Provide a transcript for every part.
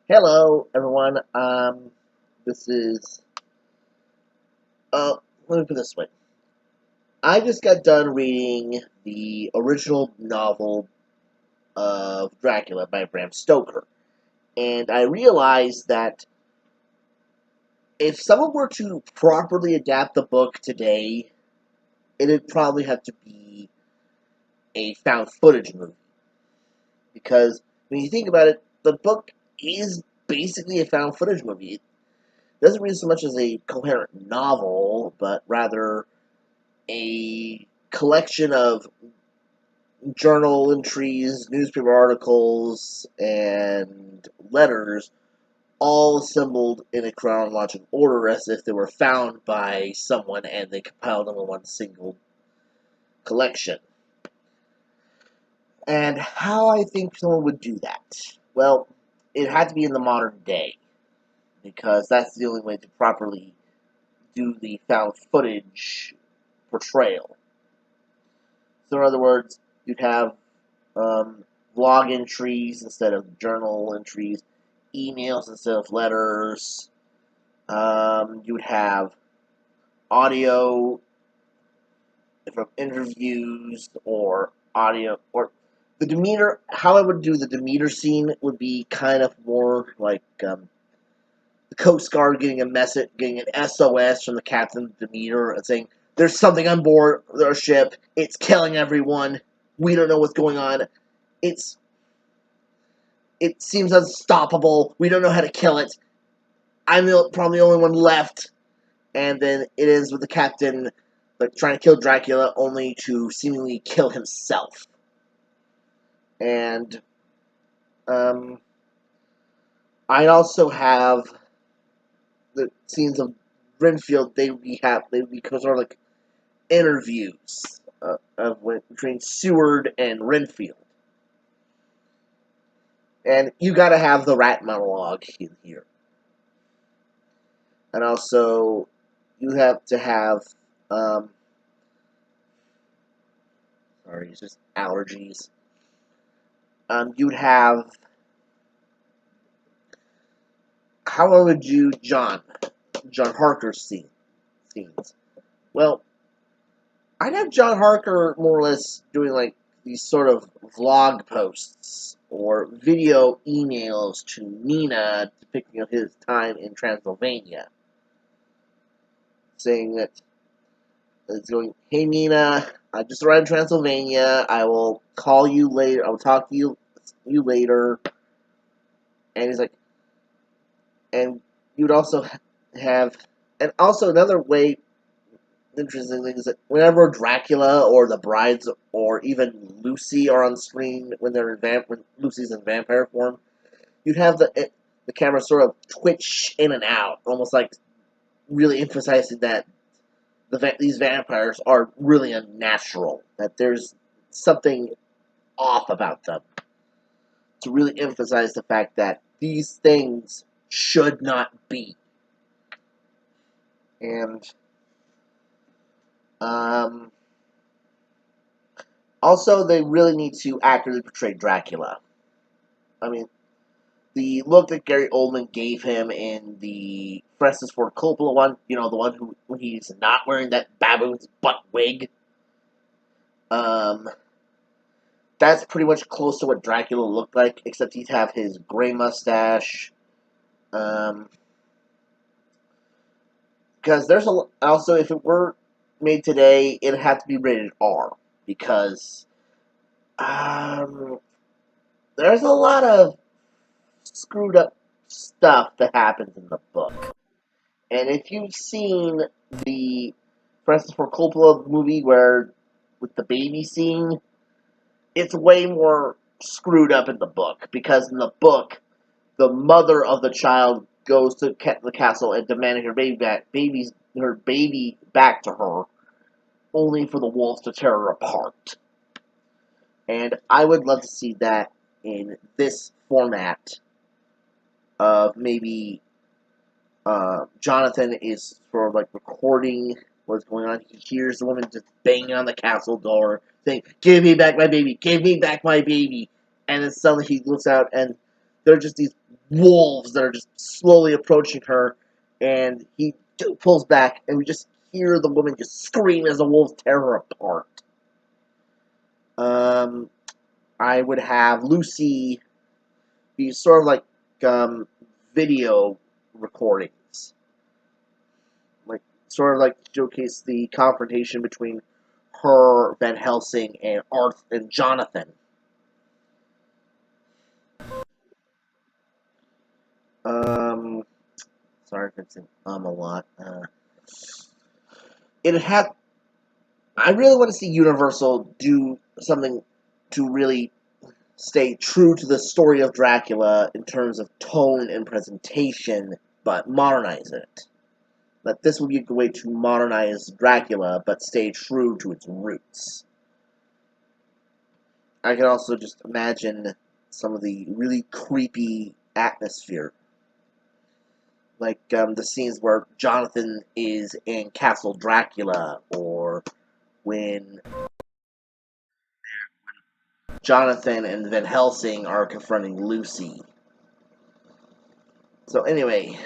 Hello, everyone. This is, let me put it this way. I just got done reading the original novel of Dracula by Bram Stoker, and I realized that if someone were to properly adapt the book today, it'd probably have to be a found footage movie. Because when you think about it, the book is basically a found footage movie. It doesn't read so much as a coherent novel, but rather a collection of journal entries, newspaper articles, and letters, all assembled in a chronological order as if they were found by someone and they compiled them in one single collection. And how I think someone would do that? Well, it had to be in the modern day, because that's the only way to properly do the found footage portrayal. So, in other words, you'd have blog entries instead of journal entries, emails instead of letters. You would have audio from interviews or audio or the demeanor. How I would do the demeanor scene would be kind of more like the Coast Guard getting a message, getting an SOS from the captain of the demeanor and saying, "There's something on board our ship. It's killing everyone. We don't know what's going on. It's It seems unstoppable. We don't know how to kill it. I'm probably the only one left." And then it ends with the captain like trying to kill Dracula, only to seemingly kill himself. And I also have the scenes of Renfield. They would be sort of like interviews between Seward and Renfield. And you got to have the rat monologue in here. And also, you have to have, sorry, it's just allergies. You'd have, how would you John Harker's scenes? Well, I'd have John Harker more or less doing like these sort of vlog posts or video emails to Nina depicting of his time in Transylvania, saying that it's going, "Hey Nina, I just arrived in Transylvania. I will call you later. I will talk to you later." And he's like, and you'd also have, and also another way interesting thing is that whenever Dracula or the brides or even Lucy are on screen when when Lucy's in vampire form, you'd have the camera sort of twitch in and out, almost like really emphasizing that these vampires are really unnatural, that there's something off about them, to really emphasize the fact that these things should not be. And also, they really need to accurately portray Dracula. I mean, the look that Gary Oldman gave him in the Francis Ford Coppola one, the one who when he's not wearing that baboon's butt wig, um, that's pretty much close to what Dracula looked like, except he'd have his gray mustache. Because also, if it were made today, it'd have to be rated R, because there's a lot of screwed up stuff that happens in the book. And if you've seen the Francis Ford Coppola movie where with the baby scene, it's way more screwed up in the book, because in the book, the mother of the child goes to the castle and demanding her baby back to her, only for the wolves to tear her apart. And I would love to see that in this format of maybe Jonathan is sort of like recording what's going on. He hears the woman just banging on the castle door, saying, "Give me back my baby! Give me back my baby!" And then suddenly he looks out, and there are just these wolves that are just slowly approaching her, and he pulls back, and we just hear the woman just scream as the wolves tear her apart. Um, I would have Lucy be sort of like um, video recordings, like sort of like showcase the confrontation between her, Van Helsing, and Arth and Jonathan. Um, sorry if it's a lot. It had. I really want to see Universal do something to really stay true to the story of Dracula in terms of tone and presentation, but modernize it. That this would be a good way to modernize Dracula, but stay true to its roots. I can also just imagine some of the really creepy atmosphere, like the scenes where Jonathan is in Castle Dracula, or when Jonathan and Van Helsing are confronting Lucy. So anyway,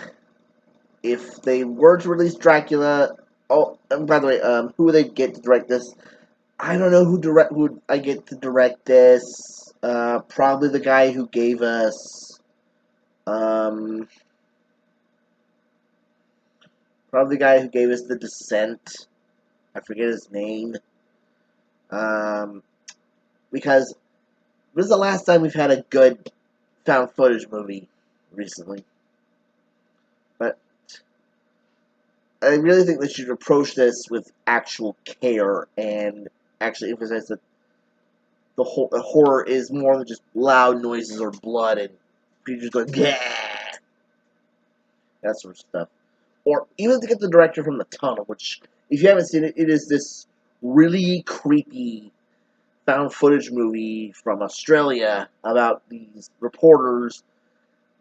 if they were to release Dracula, oh, and by the way, who would they get to direct this? I don't know who I get to direct this. Probably the guy who gave us, um, probably the guy who gave us The Descent. I forget his name. Um, because this is the last time we've had a good found footage movie recently. But I really think they should approach this with actual care and actually emphasize that the horror is more than just loud noises or blood and creatures going yeah, that sort of stuff. Or even to get the director from The Tunnel, which if you haven't seen it, it is this really creepy found footage movie from Australia about these reporters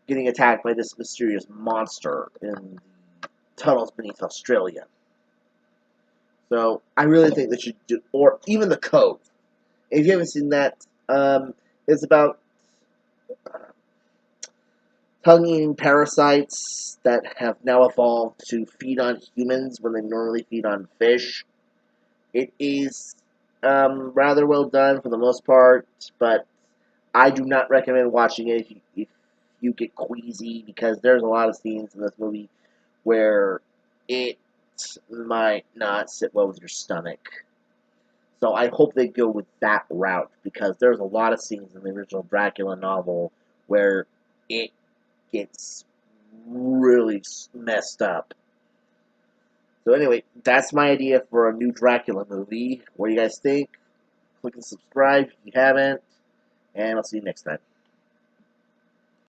getting attacked by this mysterious monster in the tunnels beneath Australia. So I really think they should do, or even The Cove. If you haven't seen that, it's about tongue-eating parasites that have now evolved to feed on humans when they normally feed on fish. It is rather well done for the most part, but I do not recommend watching it if you get queasy, because there's a lot of scenes in this movie where it might not sit well with your stomach. So I hope they go with that route, because there's a lot of scenes in the original Dracula novel where it gets really messed up. So anyway, that's my idea for a new Dracula movie. What do you guys think? Click and subscribe if you haven't, and I'll see you next time.